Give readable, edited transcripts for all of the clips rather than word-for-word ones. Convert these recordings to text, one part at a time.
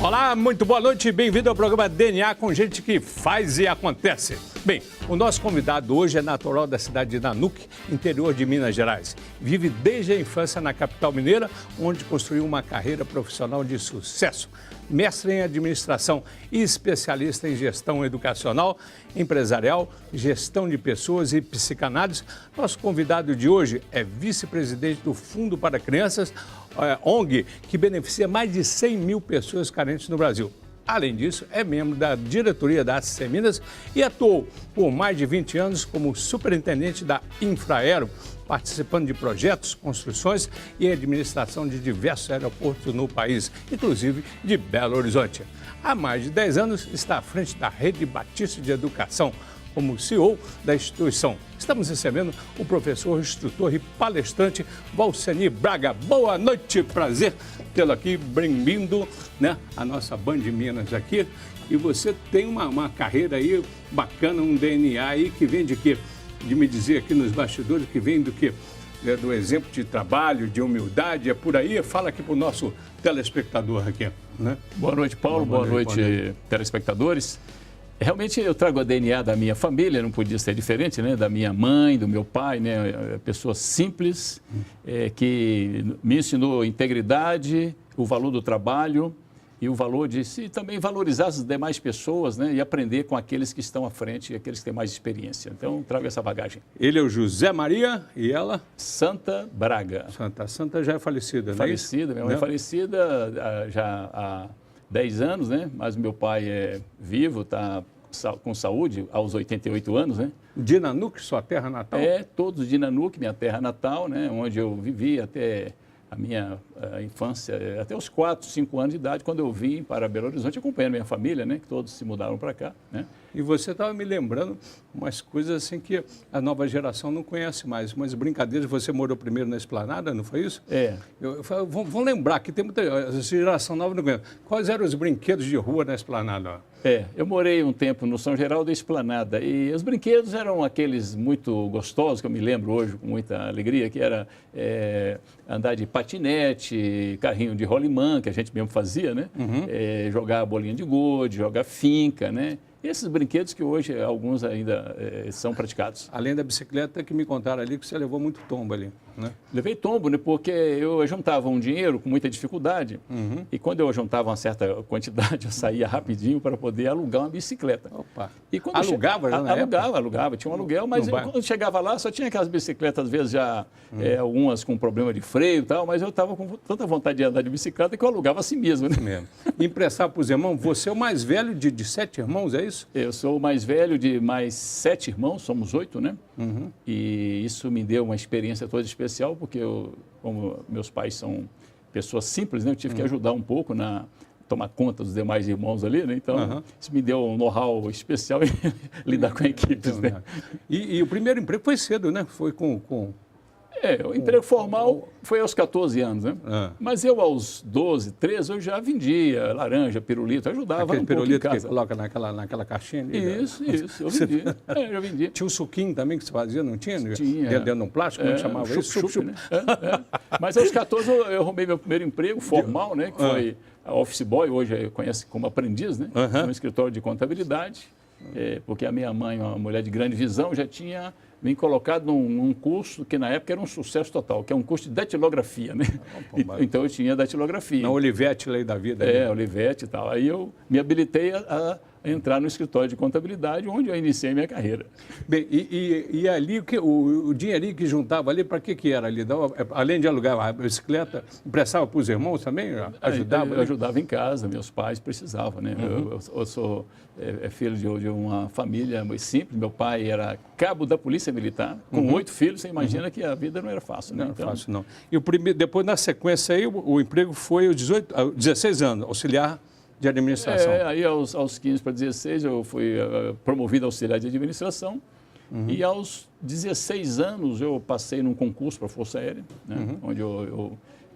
Olá, muito boa noite, bem-vindo ao programa DNA com gente que faz e acontece. Bem, o nosso convidado hoje é natural da cidade de Nanuque, interior de Minas Gerais. Vive desde a infância na capital mineira, onde construiu uma carreira profissional de sucesso. Mestre em administração e especialista em gestão educacional, empresarial, gestão de pessoas e psicanálise. Nosso convidado de hoje é vice-presidente do Fundo para Crianças, ONG, que beneficia mais de 100 mil pessoas carentes no Brasil. Além disso, é membro da diretoria da ACC Minas e atuou por mais de 20 anos como superintendente da Infraero, participando de projetos, construções e administração de diversos aeroportos no país, inclusive de Belo Horizonte. Há mais de 10 anos está à frente da Rede Batista de Educação, como CEO da instituição. Estamos recebendo o professor, instrutor e palestrante Valceni Braga. Boa noite, prazer tê-lo aqui, bem-vindo, né, à nossa Band Minas aqui. E você tem uma carreira aí bacana, um DNA aí que vem de quê? De me dizer aqui nos bastidores que vem do quê? Do exemplo de trabalho, de humildade, é por aí? Fala aqui para o nosso telespectador aqui, né? Boa noite, Paulo. Boa noite, telespectadores. Realmente eu trago a DNA da minha família, não podia ser diferente, né? Da minha mãe, do meu pai, né? Pessoa simples, que me ensinou integridade, o valor do trabalho e o valor de se também valorizar as demais pessoas, né? E aprender com aqueles que estão à frente e aqueles que têm mais experiência. Então, trago essa bagagem. Ele é o José Maria e ela? Santa Braga. Santa já é falecida, né? Falecida, minha mãe é falecida já há 10 anos, né? Mas meu pai é vivo, está com saúde aos 88 anos, né? De Nanuque, sua terra natal? É, todos de Nanuque, minha terra natal, né? Onde eu vivi até a minha infância, até os 4, 5 anos de idade, quando eu vim para Belo Horizonte, acompanhando minha família, né? Que todos se mudaram para cá, né? E você estava me lembrando umas coisas assim que a nova geração não conhece mais, umas brincadeiras. Você morou primeiro na Esplanada, não foi isso? É. Vamos lembrar que tem muita geração nova não conhece. Quais eram os brinquedos de rua na Esplanada? Eu morei um tempo no São Geraldo da Esplanada e os brinquedos eram aqueles muito gostosos, que eu me lembro hoje com muita alegria, que era andar de patinete, carrinho de rolimã, que a gente mesmo fazia, né? Jogar bolinha de gude, jogar finca, né? Esses brinquedos que hoje alguns ainda são praticados. Além da bicicleta que me contaram ali que você levou muito tombo ali, né? Levei tombo, né? Porque eu juntava um dinheiro com muita dificuldade e quando eu juntava uma certa quantidade, eu saía rapidinho para poder alugar uma bicicleta. Opa! E quando alugava já na época? Alugava. Tinha um aluguel, mas quando chegava lá só tinha aquelas bicicletas, às vezes já algumas com problema de freio e tal, mas eu estava com tanta vontade de andar de bicicleta que eu alugava assim mesmo, né? Mesmo. Emprestar para os irmãos, você é o mais velho de 7 irmãos, é isso? Eu sou o mais velho de mais 7 irmãos, somos 8, né? E isso me deu uma experiência toda especial, porque como meus pais são pessoas simples, né? Eu tive que ajudar um pouco na tomar conta dos demais irmãos ali, né? Então, isso me deu um know-how especial em lidar com equipes, né? E o primeiro emprego foi cedo, né? Foi com... o emprego formal foi aos 14 anos, né? Mas eu aos 12, 13, eu já vendia laranja, pirulito, ajudava aquele um pouco pirulito em casa. Que coloca naquela caixinha ali? Isso, eu vendia. Eu vendia. Tinha um suquinho também que você fazia, não tinha? Tinha. Dentro de um plástico, como chamava isso? Chup, né? Mas aos 14 eu arrumei meu primeiro emprego formal, né? Que foi a office boy, hoje conhece como aprendiz, né? No escritório de contabilidade. Porque a minha mãe, uma mulher de grande visão, já tinha me colocado num curso que na época era um sucesso total, que é um curso de datilografia, né? Então eu tinha datilografia. Na Olivetti, lei da vida. Olivetti e tal. Aí eu me habilitei a entrar no escritório de contabilidade, onde eu iniciei minha carreira. Bem, e ali, o dinheirinho que juntava ali, para que era ali? Além de alugar a bicicleta, emprestava para os irmãos também? Ajudava? Eu ajudava em casa, meus pais precisavam, né? Eu sou filho de uma família muito simples, meu pai era cabo da Polícia Militar, com 8 filhos, você imagina que a vida não era fácil, né? Não era fácil, não. E depois, na sequência aí, o emprego foi aos 16 anos, auxiliar de administração. Aí aos 15 para 16 eu fui promovido a auxiliar de administração e aos 16 anos eu passei num concurso para a Força Aérea, né? Onde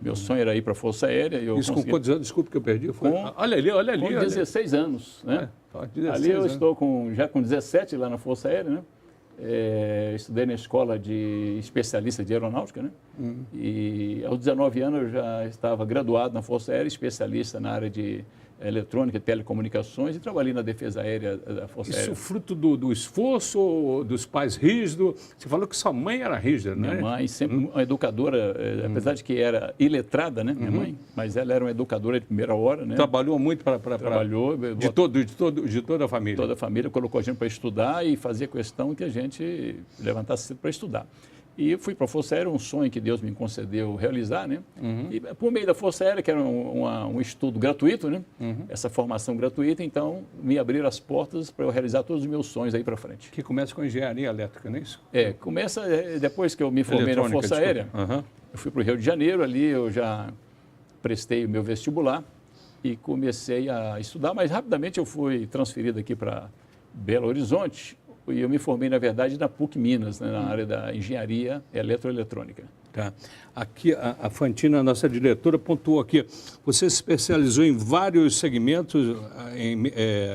meu sonho era ir para a Força Aérea. Isso com quantos anos? Desculpa que eu perdi. Olha ali. Com 16 anos, né? 16 ali eu anos. Estou já com 17 lá na Força Aérea, né? Estudei na escola de especialista de aeronáutica, né? E aos 19 anos eu já estava graduado na Força Aérea, especialista na área de eletrônica e telecomunicações e trabalhei na defesa aérea da Força Aérea. Isso fruto do esforço dos pais rígidos? Você falou que sua mãe era rígida, né? Minha mãe, sempre uma educadora, apesar de que era iletrada, né, minha mãe, mas ela era uma educadora de primeira hora, né? Trabalhou muito para... Trabalhou. De toda a família? Toda a família colocou a gente para estudar e fazia questão que a gente levantasse cedo para estudar. E eu fui para a Força Aérea, um sonho que Deus me concedeu realizar, né? E por meio da Força Aérea, que era um estudo gratuito, né? Essa formação gratuita, então me abriram as portas para eu realizar todos os meus sonhos aí para frente. Que começa com engenharia elétrica, não é isso? Começa depois que eu me formei na Força Aérea. Eu fui para o Rio de Janeiro, ali eu já prestei o meu vestibular e comecei a estudar, mas rapidamente eu fui transferido aqui para Belo Horizonte. E eu me formei, na verdade, na PUC Minas, né, na área da engenharia eletroeletrônica. Tá. Aqui, a Fantina, a nossa diretora, pontuou aqui, você se especializou em vários segmentos,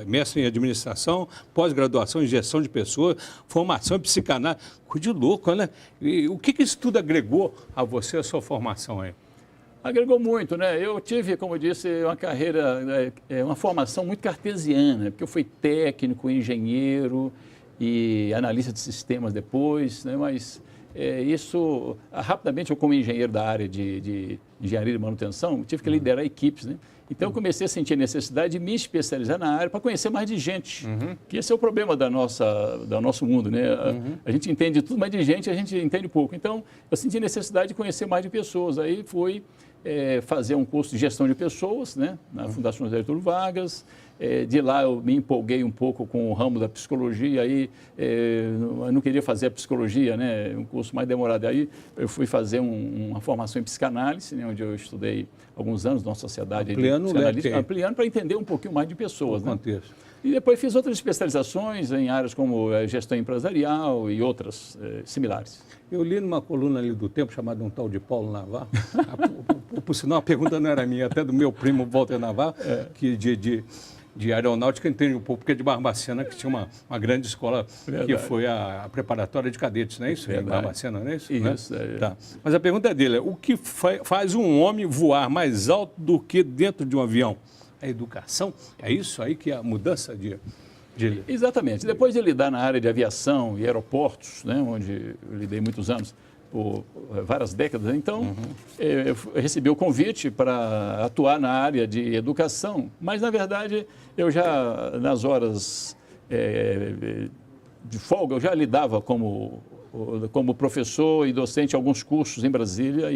mestre em administração, pós-graduação em gestão de pessoas, formação em psicanálise. Coisa de louco, né? E o que isso tudo agregou a você, a sua formação aí? Agregou muito, né? Eu tive, como eu disse, uma carreira, uma formação muito cartesiana, porque eu fui técnico, engenheiro e analista de sistemas depois, né? Mas isso, rapidamente, eu como engenheiro da área de engenharia de manutenção, tive que liderar equipes, né? Então, eu comecei a sentir a necessidade de me especializar na área para conhecer mais de gente, que esse é o problema do nosso mundo, né? A gente entende tudo, mas de gente a gente entende pouco. Então, eu senti a necessidade de conhecer mais de pessoas. Aí fui fazer um curso de gestão de pessoas, né? Na Fundação José Getúlio Vargas. De lá eu me empolguei um pouco com o ramo da psicologia, aí eu não queria fazer a psicologia, né, um curso mais demorado. Aí eu fui fazer uma formação em psicanálise, né, onde eu estudei alguns anos na sociedade. Ampliando para entender um pouquinho mais de pessoas. Né? E depois fiz outras especializações em áreas como gestão empresarial e outras similares. Eu li numa coluna ali do Tempo, chamada um tal de Paulo Navarro, por sinal a pergunta não era minha, até do meu primo Walter Navarro, que de aeronáutica entende um pouco, porque é de Barbacena, que tinha uma grande escola, que foi a preparatória de cadetes, não é isso? Em Barbacena, não é isso? Isso. Né? Tá. Mas a pergunta dele é, o que faz um homem voar mais alto do que dentro de um avião? A educação? É isso aí que é a mudança de... Exatamente. Depois de lidar na área de aviação e aeroportos, né, onde eu lidei muitos anos, por várias décadas, então eu recebi o convite para atuar na área de educação, mas na verdade eu já nas horas de folga eu já lidava como professor e docente em alguns cursos em Brasília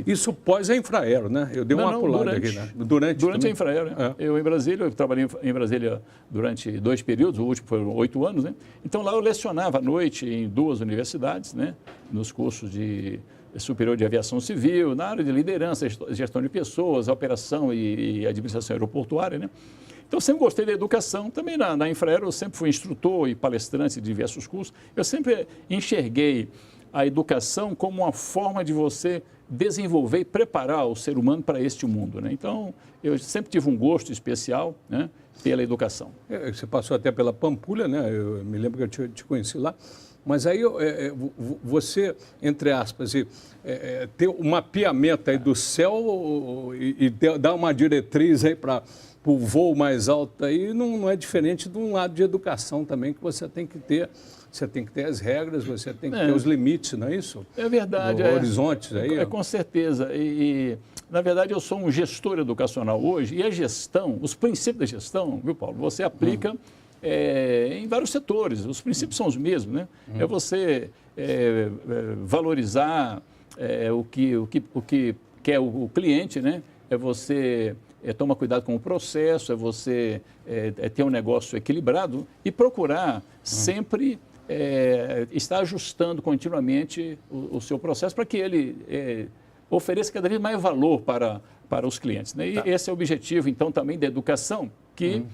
Isso pós a Infraero, né? Eu dei uma pulada aqui, né? Durante a Infraero, né? Eu trabalhei em Brasília durante 2 períodos, o último foram 8 anos, né? Então lá eu lecionava à noite em 2 universidades, né? Nos cursos de superior de aviação civil, na área de liderança, gestão de pessoas, operação e administração aeroportuária, né? Então, eu sempre gostei da educação. Também na Infraero eu sempre fui instrutor e palestrante de diversos cursos. Eu sempre enxerguei a educação como uma forma de você desenvolver e preparar o ser humano para este mundo, né? Então, eu sempre tive um gosto especial, né, pela educação. Você passou até pela Pampulha, né? Eu me lembro que eu te conheci lá. Mas aí você, entre aspas, ter um mapeamento aí do céu e dar uma diretriz aí para o voo mais alto aí não é diferente de um lado de educação também, que você tem que ter. Você tem que ter as regras, você tem que ter os limites, não é isso? É verdade. Horizontes aí. Com certeza. Na verdade, eu sou um gestor educacional hoje e a gestão, os princípios da gestão, viu, Paulo, você aplica em vários setores. Os princípios são os mesmos, né? É você valorizar o que quer o cliente, né? É você tomar cuidado com o processo, é você ter um negócio equilibrado e procurar sempre estar ajustando continuamente o seu processo para que ele ofereça cada vez mais valor para os clientes, né? E esse é o objetivo, então, também da educação, que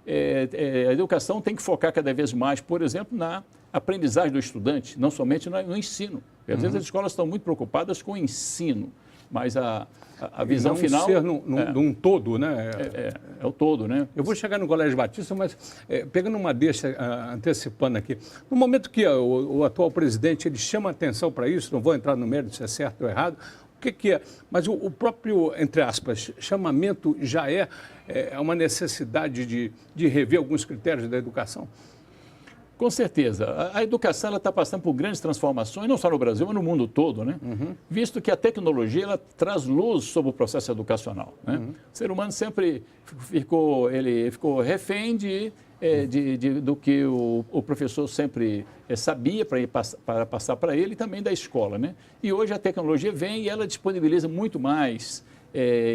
a educação tem que focar cada vez mais, por exemplo, na aprendizagem do estudante, não somente no ensino. Porque, às vezes as escolas estão muito preocupadas com o ensino, mas a visão final... ser num todo, né? É o todo, né? Eu vou chegar no Colégio Batista, mas pegando uma deixa, antecipando aqui, no momento que o atual presidente ele chama atenção para isso, não vou entrar no mérito se é certo ou errado, que é? Mas o próprio, entre aspas, chamamento já é uma necessidade de rever alguns critérios da educação? Com certeza. A educação está passando por grandes transformações, não só no Brasil, mas no mundo todo, né? Visto que a tecnologia ela traz luz sobre o processo educacional. Né? O ser humano sempre ficou refém do que o professor sempre sabia para passar para ele e também da escola. Né? E hoje a tecnologia vem e ela disponibiliza muito mais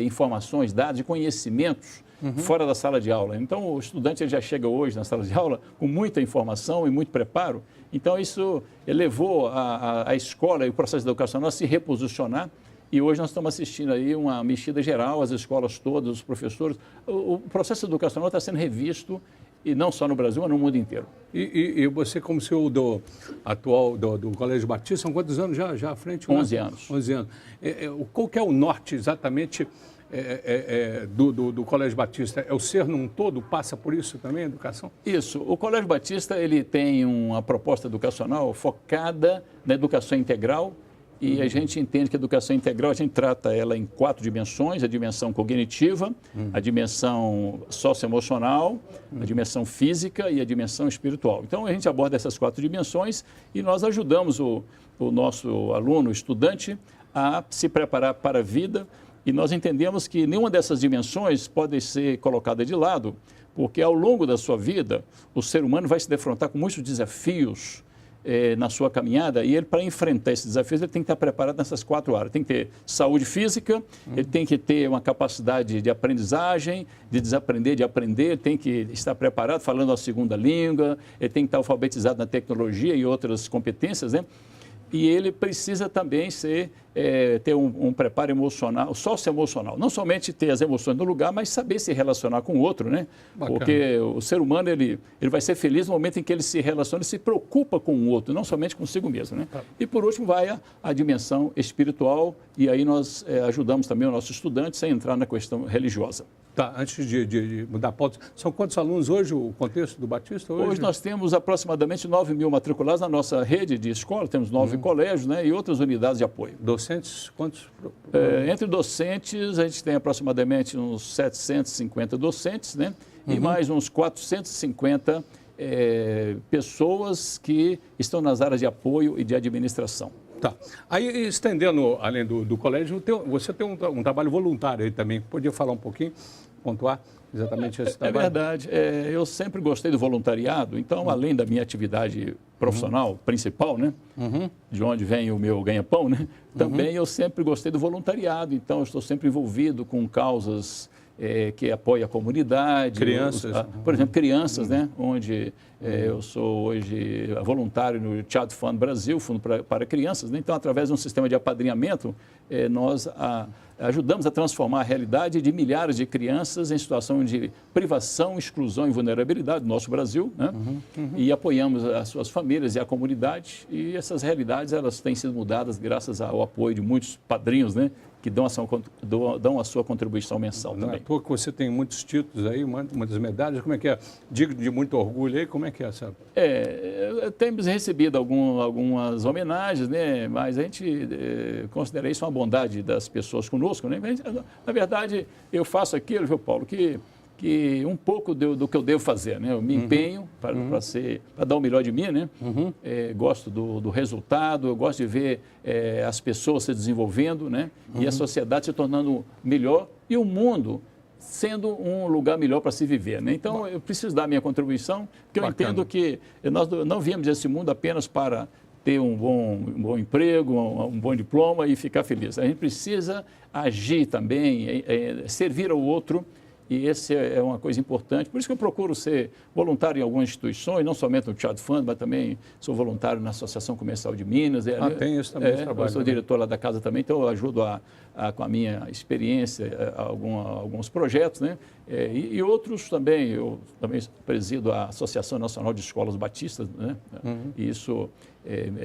informações, dados e conhecimentos fora da sala de aula. Então, o estudante ele já chega hoje na sala de aula com muita informação e muito preparo. Então, isso levou a escola e o processo educacional a se reposicionar. E hoje nós estamos assistindo aí uma mexida geral, as escolas todas, os professores. O processo educacional está sendo revisto, e não só no Brasil, mas no mundo inteiro. E você, como CEO atual do Colégio Batista, são quantos anos já à frente? 11 anos. 11 anos. Qual que é o norte exatamente do Colégio Batista? É o ser num todo? Passa por isso também, a educação? Isso. O Colégio Batista ele tem uma proposta educacional focada na educação integral. E a gente entende que a educação integral, a gente trata ela em 4 dimensões: a dimensão cognitiva, a dimensão socioemocional, a dimensão física e a dimensão espiritual. Então, a gente aborda essas 4 dimensões e nós ajudamos o nosso aluno, o estudante, a se preparar para a vida. E nós entendemos que nenhuma dessas dimensões pode ser colocada de lado, porque ao longo da sua vida, o ser humano vai se defrontar com muitos desafios na sua caminhada, e ele, para enfrentar esses desafios, ele tem que estar preparado nessas 4 áreas. Tem que ter saúde física, ele tem que ter uma capacidade de aprendizagem, de desaprender, de aprender, tem que estar preparado falando a segunda língua, ele tem que estar alfabetizado na tecnologia e outras competências, né? E ele precisa também ter um preparo emocional, socioemocional. Não somente ter as emoções no lugar, mas saber se relacionar com o outro, né? Bacana. Porque o ser humano, ele vai ser feliz no momento em que ele se relaciona e se preocupa com o outro, não somente consigo mesmo, né? E por último vai a dimensão espiritual, e aí nós ajudamos também os nossos estudantes a entrar na questão religiosa. Tá, antes de mudar a pauta, são quantos alunos hoje, o contexto do Batista? Hoje nós temos aproximadamente 9.000 matriculados na nossa rede de escola, temos 9 colégios, né, e outras unidades de apoio. Docentes, quantos? Entre docentes, a gente tem aproximadamente uns 750 docentes, né, e mais uns 450 pessoas que estão nas áreas de apoio e de administração. Tá. Aí, estendendo, além do colégio, você tem um trabalho voluntário aí também. Podia falar um pouquinho, pontuar exatamente esse trabalho? É verdade. Eu sempre gostei do voluntariado, então, além da minha atividade profissional principal, né, de onde vem o meu ganha-pão, né, também eu sempre gostei do voluntariado. Então, eu estou sempre envolvido com causas que apoia a comunidade. Crianças. Por exemplo, crianças, né? Onde eu sou hoje voluntário no Child Fund Brasil, Fundo para Crianças. Né? Então, através de um sistema de apadrinhamento, nós ajudamos a transformar a realidade de milhares de crianças em situação de privação, exclusão e vulnerabilidade no nosso Brasil, né? E apoiamos as suas famílias e a comunidade. E essas realidades elas têm sido mudadas graças ao apoio de muitos padrinhos, né? Que dão a sua contribuição mensal também. Não é à toa que você tem muitos títulos aí, muitas medalhas. Como é que é? Digo de muito orgulho aí, como é que é essa? Temos recebido algumas homenagens, né? Mas a gente considera isso uma bondade das pessoas conosco, né? Na verdade, eu faço aquilo, viu, Paulo, que um pouco do que eu devo fazer, né? Eu me empenho para dar o melhor de mim, né? Gosto do resultado, eu gosto de ver as pessoas se desenvolvendo, né? E a sociedade se tornando melhor e o mundo sendo um lugar melhor para se viver, né? Então, eu preciso dar a minha contribuição, porque eu entendo que nós não viemos desse mundo apenas para ter um bom emprego, um bom diploma e ficar feliz. A gente precisa agir também, servir ao outro. E essa é uma coisa importante. Por isso que eu procuro ser voluntário em algumas instituições, não somente no Child Fund, mas também sou voluntário na Associação Comercial de Minas. Tem isso também, esse trabalho. Eu sou diretor lá da casa também, então eu ajudo com a minha experiência alguns projetos, né? E outros também. Eu também presido a Associação Nacional de Escolas Batistas, né? E isso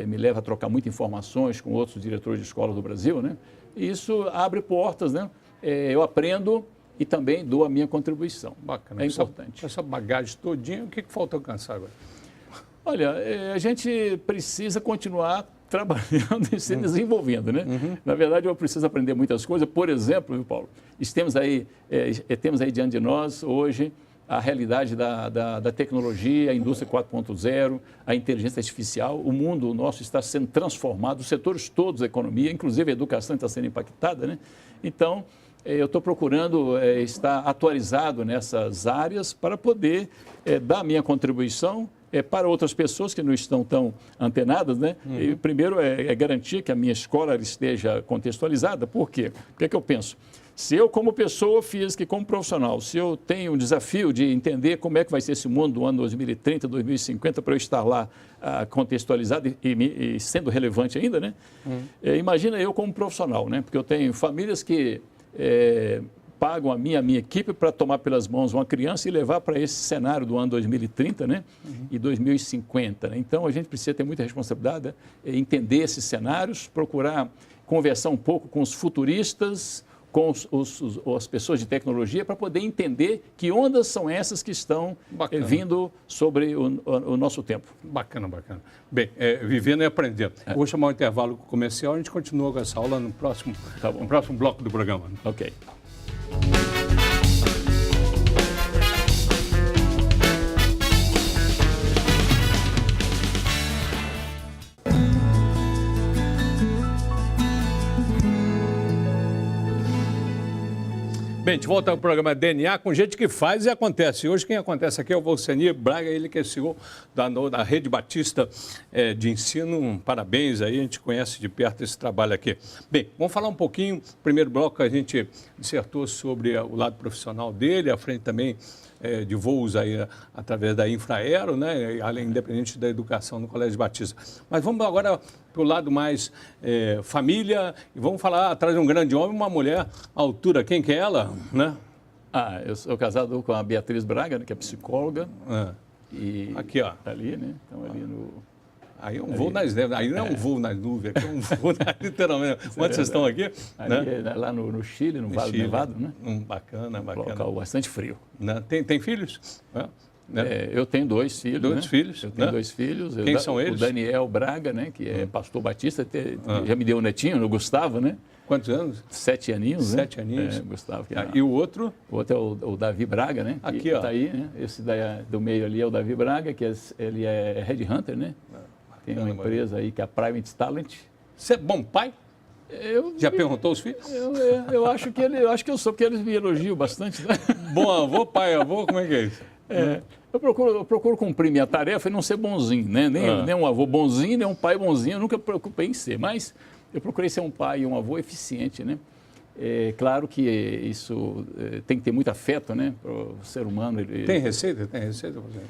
me leva a trocar muitas informações com outros diretores de escolas do Brasil, né? E isso abre portas, né? Eu aprendo e também dou a minha contribuição. Bacana. É importante. Essa bagagem todinha, o que falta alcançar agora? Olha, a gente precisa continuar trabalhando e se desenvolvendo, né? Na verdade, eu preciso aprender muitas coisas. Por exemplo, viu, Paulo, temos aí diante de nós hoje a realidade da tecnologia, a indústria 4.0, a inteligência artificial. O mundo nosso está sendo transformado, os setores todos da economia, inclusive a educação está sendo impactada, né? Então, eu estou procurando estar atualizado nessas áreas para poder dar minha contribuição para outras pessoas que não estão tão antenadas, né? E primeiro é garantir que a minha escola esteja contextualizada. Por quê? O que é que eu penso? Se eu, como pessoa física e como profissional, se eu tenho um desafio de entender como é que vai ser esse mundo do ano 2030, 2050, para eu estar lá contextualizado e sendo relevante ainda, né? Imagina eu como profissional, né? Porque eu tenho famílias que pagam a minha equipe para tomar pelas mãos uma criança e levar para esse cenário do ano 2030, né? E 2050. Né? Então, a gente precisa ter muita responsabilidade, entender esses cenários, procurar conversar um pouco com os futuristas, com as pessoas de tecnologia, para poder entender que ondas são essas que estão vindo sobre o nosso tempo. Bacana, bacana. Bem, vivendo e aprendendo. Vou chamar um intervalo comercial e a gente continua com essa aula no próximo bloco do programa. Ok. Bem, de volta ao programa DNA com gente que faz e acontece. Hoje quem acontece aqui é o Valsenir Braga, ele que é CEO da Rede Batista de Ensino. Parabéns aí, a gente conhece de perto esse trabalho aqui. Bem, vamos falar um pouquinho, primeiro bloco a gente dissertou sobre o lado profissional dele, à frente também de voos aí através da Infraero, né, além independente da educação no Colégio Batista. Mas vamos agora para o lado mais família e vamos falar atrás de um grande homem, uma mulher à altura. Quem que é ela, né? Eu sou casado com a Beatriz Braga, né, que é psicóloga. E aqui, ó. Tá ali, né? Então ali no... Aí é um voo nas nuvens, aí não é um voo nas nuvens, aqui é um voo literalmente. Onde vocês estão aqui? Ali, né? Lá no Chile, no Vale do Nevado, né? Bacana, bacana. Um local bastante frio. Né? Tem filhos? Eu tenho 2 filhos. 2 filhos? Eu tenho 2 filhos. Quem são eles? O Daniel Braga, né? Que é pastor batista, já me deu um netinho, o Gustavo, né? Quantos anos? 7 aninhos, 7 aninhos. Gustavo. E o outro? O outro é o Davi Braga, né? Aqui, ó. Está aí, né? Esse daí do meio ali é o Davi Braga, que ele é headhunter, né? Tem uma empresa aí que é a Private Talent. Você é bom pai? Já perguntou os filhos? Eu acho que eu sou, porque eles me elogiam bastante. Né? Bom avô, pai avô, como é que é isso? Eu procuro cumprir minha tarefa e não ser bonzinho, né? Nem um avô bonzinho, nem um pai bonzinho, eu nunca me preocupei em ser, mas eu procurei ser um pai e um avô eficiente, né? É claro que isso tem que ter muito afeto, né? Para o ser humano. Tem receita? Tem receita, você?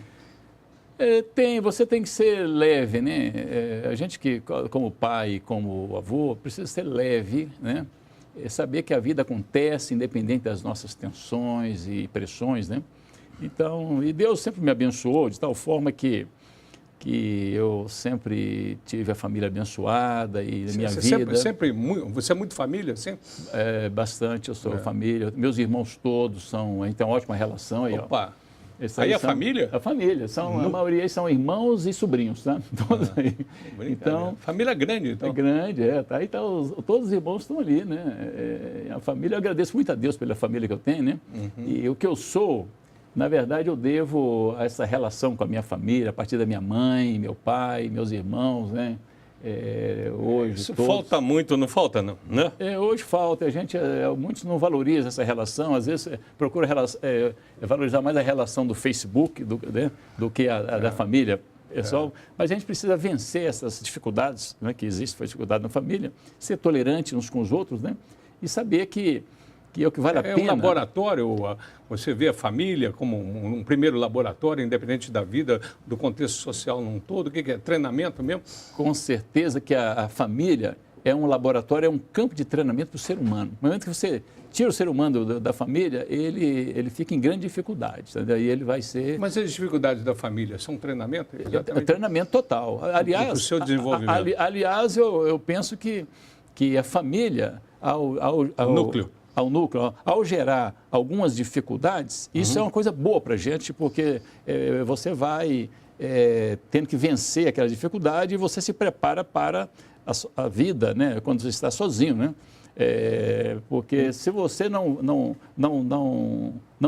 Você tem que ser leve, né? A gente que, como pai, como avô, precisa ser leve, né? Saber que a vida acontece independente das nossas tensões e pressões, né? Então, e Deus sempre me abençoou de tal forma que eu sempre tive a família abençoada e a minha vida... Você é muito família, sempre? Bastante, eu sou família. Meus irmãos todos a gente tem uma ótima relação. Opa! Aí a família? A família, a maioria aí são irmãos e sobrinhos, tá? Todos aí. Então, família grande, então. É grande, tá? Aí todos os irmãos estão ali, né? A família, eu agradeço muito a Deus pela família que eu tenho, né? E o que eu sou, na verdade, eu devo a essa relação com a minha família, a partir da minha mãe, meu pai, meus irmãos, né? Hoje isso falta muito, não falta, não? Né? Hoje falta, muitos não valorizam essa relação, às vezes procura valorizar mais a relação do Facebook do que a da família. Mas a gente precisa vencer essas dificuldades, né, que existem, dificuldade na família, ser tolerante uns com os outros, né, e saber que é o que vale a pena. É um laboratório, você vê a família como um primeiro laboratório, independente da vida, do contexto social num todo, o que é? Treinamento mesmo? Com certeza que a família é um laboratório, é um campo de treinamento para o ser humano. No momento que você tira o ser humano da família, ele fica em grande dificuldade, daí ele vai ser... Mas as dificuldades da família são treinamento? É treinamento total. Aliás, o seu desenvolvimento. Aliás, eu penso que a família, ao núcleo, ao gerar algumas dificuldades, isso é uma coisa boa para a gente, porque você vai tendo que vencer aquela dificuldade, e você se prepara para a vida, né? Quando você está sozinho, né? Porque se você não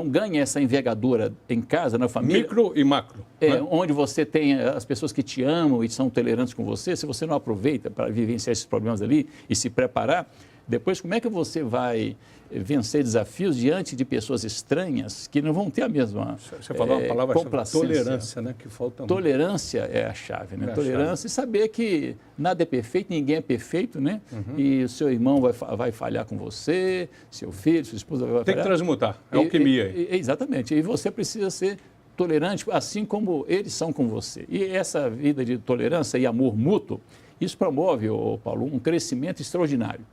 ganha essa envergadura em casa, na família... Micro e macro. Né? Onde você tem as pessoas que te amam e são tolerantes com você, se você não aproveita para vivenciar esses problemas ali e se preparar, depois como é que você vai vencer desafios diante de pessoas estranhas que não vão ter a mesma Você falou uma palavra complacência. Tolerância, né? Que falta muito. Tolerância é a chave, né? É a tolerância e saber que nada é perfeito, ninguém é perfeito, né? E o seu irmão vai falhar com você, seu filho, sua esposa vai falhar. Tem que transmutar, é alquimia aí. Exatamente, e você precisa ser tolerante, assim como eles são com você. E essa vida de tolerância e amor mútuo, isso promove, Paulo, um crescimento extraordinário.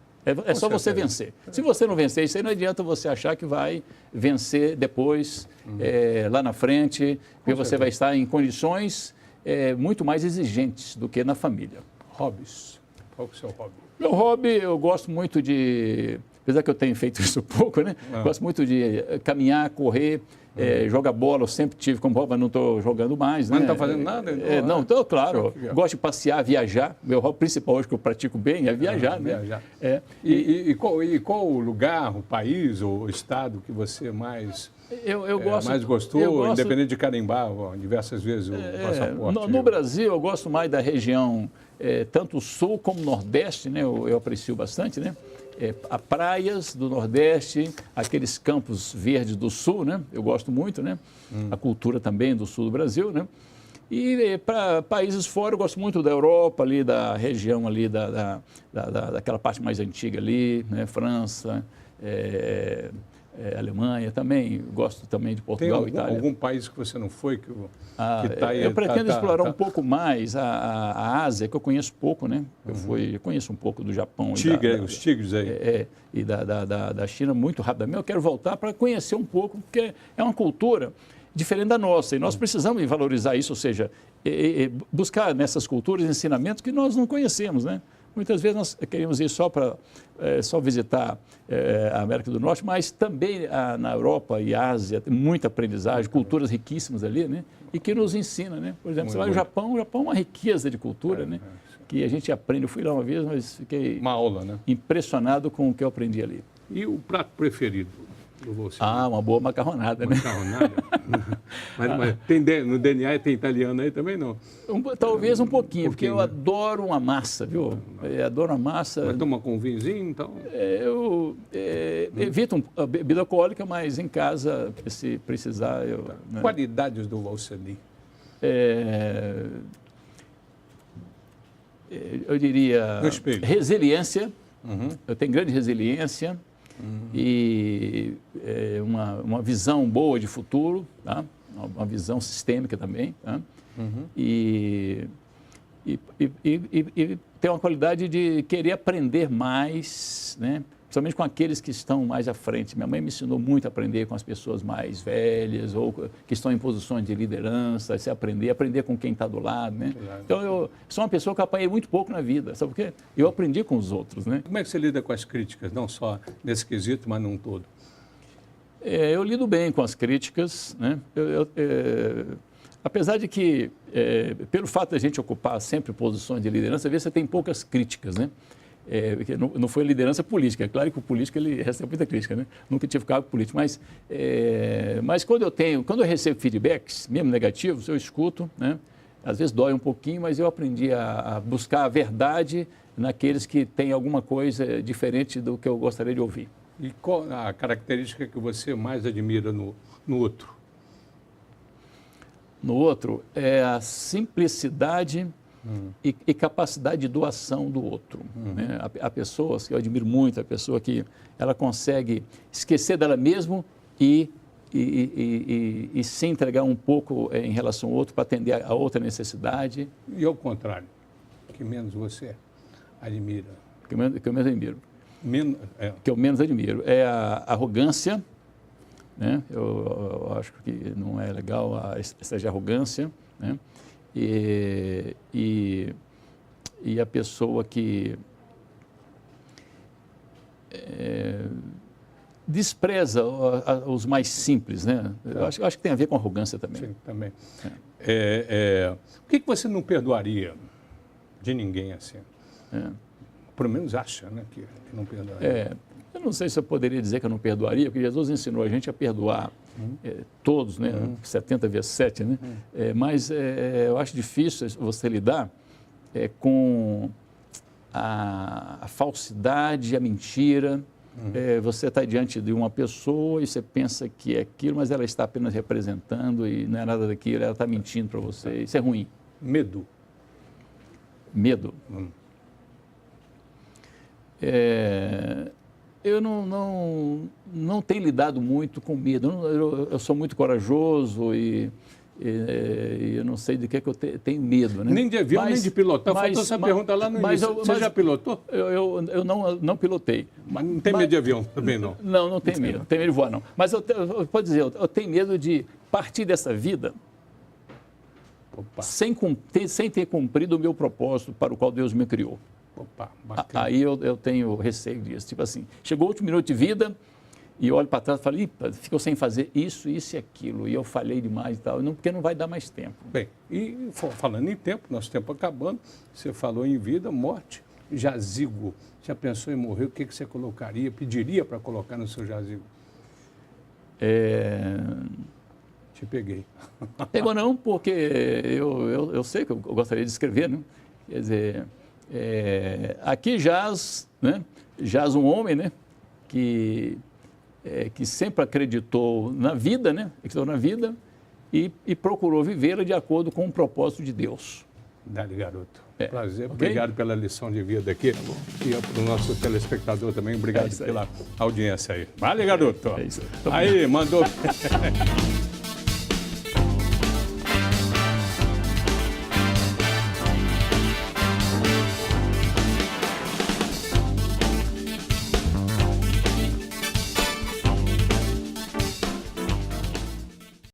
É só você vencer. Se você não vencer isso aí, não adianta você achar que vai vencer depois, lá na frente, porque você vai estar em condições muito mais exigentes do que na família. Hobbies. Qual que é o seu hobby? Meu hobby, eu gosto muito de... Apesar que eu tenho feito isso pouco, né? Gosto muito de caminhar, correr, jogar bola. Eu sempre tive como hobby, mas não estou jogando mais. Mas né? não está fazendo nada? Não, então, claro. Gosto de passear, viajar. Meu hobby principal hoje que eu pratico bem é viajar. Né? Viajar. E qual o lugar, o país ou o estado que você mais... mais gostou, independente de carimbar diversas vezes o passaporte? No Brasil, eu gosto mais da região, tanto sul como nordeste, né? Eu aprecio bastante, né? A praias do Nordeste, aqueles campos verdes do Sul, né? Eu gosto muito, né? A cultura também do Sul do Brasil, né? E para países fora, eu gosto muito da Europa, ali, da região ali, daquela parte mais antiga ali, né? França, Alemanha também, gosto também de Portugal, Itália. Tem algum país que você não foi? Eu pretendo explorar um pouco mais a Ásia, que eu conheço pouco, né? Eu conheço um pouco do Japão. Os tigres aí. E da China muito rapidamente. Eu quero voltar para conhecer um pouco, porque é uma cultura diferente da nossa, e nós precisamos valorizar isso, ou seja, buscar nessas culturas ensinamentos que nós não conhecemos, né? Muitas vezes nós queremos ir só visitar a América do Norte, mas também na Europa e Ásia tem muita aprendizagem, culturas riquíssimas ali, né? E que nos ensina, né? Por exemplo, você vai no Japão, o Japão é uma riqueza de cultura, né? Que a gente aprende. Eu fui lá uma vez, mas fiquei uma aula, né? Impressionado com o que eu aprendi ali. E o prato preferido do você? Uma boa macarronada, né? Macarronada? mas no DNA tem italiano aí também, não? Talvez um pouquinho, porque eu adoro uma massa, viu? Adoro uma massa. Mas toma com um vinhozinho, então? Eu evito a bebida alcoólica, mas em casa, se precisar, eu... Tá. Né? Qualidades do Valceni? Eu diria resiliência. Eu tenho grande resiliência. E uma visão boa de futuro, tá? Uma visão sistêmica também, tá? E tem uma qualidade de querer aprender mais, né? Principalmente com aqueles que estão mais à frente. Minha mãe me ensinou muito a aprender com as pessoas mais velhas ou que estão em posições de liderança, se aprender com quem está do lado, né? Claro. Então, eu sou uma pessoa que apanhei muito pouco na vida, sabe por quê? Eu aprendi com os outros, né? Como é que você lida com as críticas, não só nesse quesito, mas num todo? Eu lido bem com as críticas, né? Apesar de que, pelo fato de a gente ocupar sempre posições de liderança, às vezes você tem poucas críticas, né? Porque não foi liderança política. É claro que o político ele recebe muita crítica, né? Nunca tive cargo político, mas quando eu recebo feedbacks, mesmo negativos, eu escuto, né? Às vezes dói um pouquinho, mas eu aprendi a buscar a verdade naqueles que têm alguma coisa diferente do que eu gostaria de ouvir. E qual a característica que você mais admira no outro? No outro é a simplicidade e capacidade de doação do outro. Né? Há pessoas que eu admiro muito, a pessoa que ela consegue esquecer dela mesma e se entregar um pouco em relação ao outro para atender a outra necessidade. E ao contrário, que menos você admira? Que eu menos admiro. Que eu menos admiro é a arrogância, né? Eu acho que não é legal essa arrogância, né? E a pessoa que despreza os mais simples, né? Eu acho que tem a ver com arrogância também. Sim, também. O que você não perdoaria de ninguém assim? Pelo menos acha, né, que não perdoaria. Eu não sei se eu poderia dizer que eu não perdoaria, porque Jesus ensinou a gente a perdoar todos, né? 70 vezes 7, né? Mas eu acho difícil você lidar com a falsidade, a mentira. Você está diante de uma pessoa e você pensa que é aquilo, mas ela está apenas representando e não é nada daquilo, ela está mentindo para você. Isso é ruim. Medo. Medo. Eu não tenho lidado muito com medo. Eu sou muito corajoso e eu não sei de que eu tenho medo. Né? Nem de avião, nem de pilotar. Faltou essa pergunta lá no início. Você já pilotou? Eu não pilotei. Mas não tem medo de avião também, não? Não tenho medo. Não tenho medo de voar, não. Mas eu posso dizer, eu tenho medo de partir dessa vida sem ter cumprido o meu propósito para o qual Deus me criou. Opa, bacana. Aí eu tenho receio disso. Tipo assim, chegou o último minuto de vida e eu olho para trás e falo, ficou sem fazer isso e aquilo. E eu falhei demais e tal, porque não vai dar mais tempo. Bem, e falando em tempo, nosso tempo acabando, você falou em vida, morte, jazigo. Já pensou em morrer? O que você colocaria, pediria para colocar no seu jazigo? Te peguei. Pegou não, porque eu sei que eu gostaria de escrever, né? Quer dizer... aqui jaz um homem, né, que sempre acreditou na vida, né, e procurou vivê-la de acordo com o propósito de Deus. Dali, garoto. Prazer. Okay? Obrigado pela lição de vida aqui. E para o nosso telespectador também, obrigado pela audiência aí. Vale, garoto. É isso. Aí, mandou...